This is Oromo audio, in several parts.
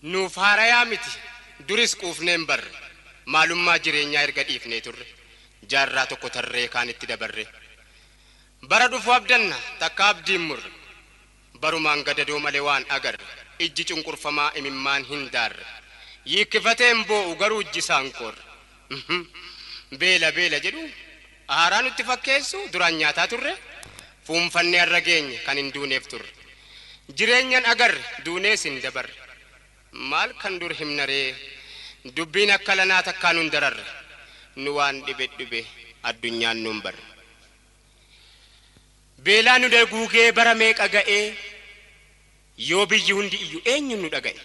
nuuf haarayaa miti duris quufneen barre maalummaa jireenyaa erga dhiifnee turre jaarraa tokko tarree kaanitti dabarre bara dhufu abdanna takka abdiin murre barumaan gadadoo malee waan agarre ijji cunqurfamaa imimmaan hin daarre yiikkifateen boo'u garuu ijji isaan korre beela beela jedhu aaraa nutti fakkeessu duraan nyaataa turre fuunfannee har'a geenye kan hin duuneef turre jireenyan agarre duunees hin dabarre maal kan dur himnaree dubbiin akka lanaa takkaa nun dararre nu waan dhibe addunyaan nun barre beelaa nu deeguugee bara meeqa ga'ee yoo biyyi hundi iyyuu eenyu nu dhaga'e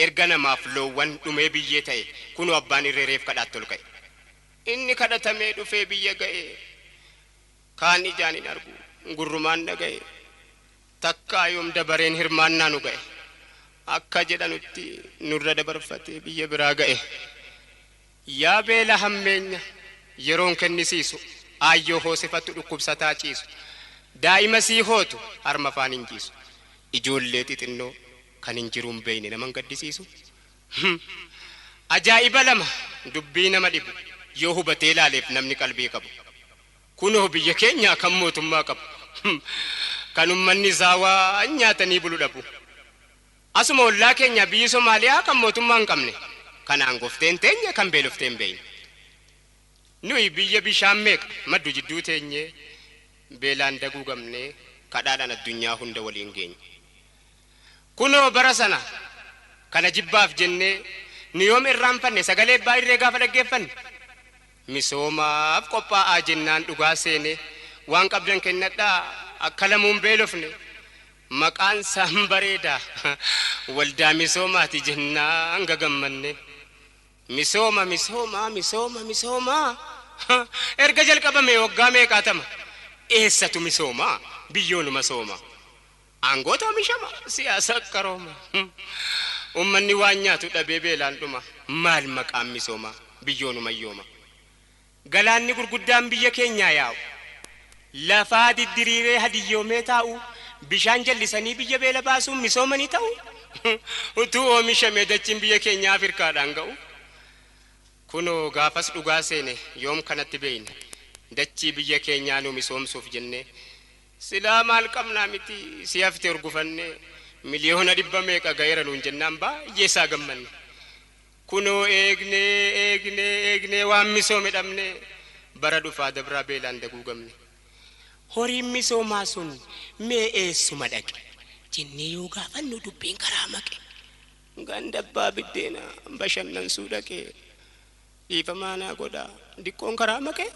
erga namaaf loowwan dhumee biyyee ta'e kunu abbaan irreereef kadhaatti ol ka'e inni kadhatamee dhufee biyya ga'e kaan ijaan hin argu gurrumaan dhaga'e takkaa yoom dabareen hirmaannaa nu ga'e akka jedhanutti nurra dabarfatee biyya biraa ga'e yaa beela hammeenya yeroon kennisiisu aayyoo hoosifattu dhukkubsataa ciisu daa'ima sii hootu harma afaan hin jiisu ijoollee xixinnoo kan hin jiruun beeyne naman gaddisiisu ajaa'iba lama dubbii nama dhibu yoo hubatee ilaaleef namni qalbii qabu kunoo biyya keenya kan mootummaa qabu kan ummanni isaa waa nyaatanii bulu dhabu asuma ollaa keenya biyyi Somaaliyaa kan mootummaa hin qabne kanaan gofteen teenye kan beelofteen beeyne nuyi biyya bishaan meeqa maddu jidduu teenye beelaan daguugamne kadhaadhaan addunyaa hunda waliin geenye kunoo bara sana kana jibbaaf jennee nu yoom irraanfanne sagalee abbaa irree gaafa dhaggeeffanne misoomaaf qophaa'aa jennaan dhugaa seene waan qabdan kennadhaa akka lamuun beelofne maqaan isaan bareedaa waldaa misoomaati jennaan gagammanne misooma erga jalqabame waggaa meeqaatama eessatu misooma biyyoonuma sooma aangoota oomishama siyaasa qarooma ummanni waan nyaatu dhabee beelaan dhuma maal maqaan misooma biyyoonuma yooma galaanni gurguddaan biyya keenyaa yaa'u lafaa diddiriiree hadiyyoomee taa'u bishaan jallisanii biyya beela baasuun misoomanii ta'u utuu oomishamee dachiin biyya keenyaa Afrikaadhaan ga'u kunoo gaafas dhugaa seene yoom kanatti beeyne dachii biyya keenyaa nu misoomsuuf jennee silaa maal qabnaa miti si hafte urgufanne miliyoona 100 meeqa ga'eera nuun jennaan baay'ee isaa gammanne kunoo eegnee waan misoome dhabne bara dhufaa dabraa beelaan daguugamne horiin misoomaa sun mee eessuma dhaqe jennee yoo gaafannu dubbiin karaa maqe gandabbaa biddeena bashannansuu dhaqe dhiifamaanaa godhaa diqqoon karaa maqe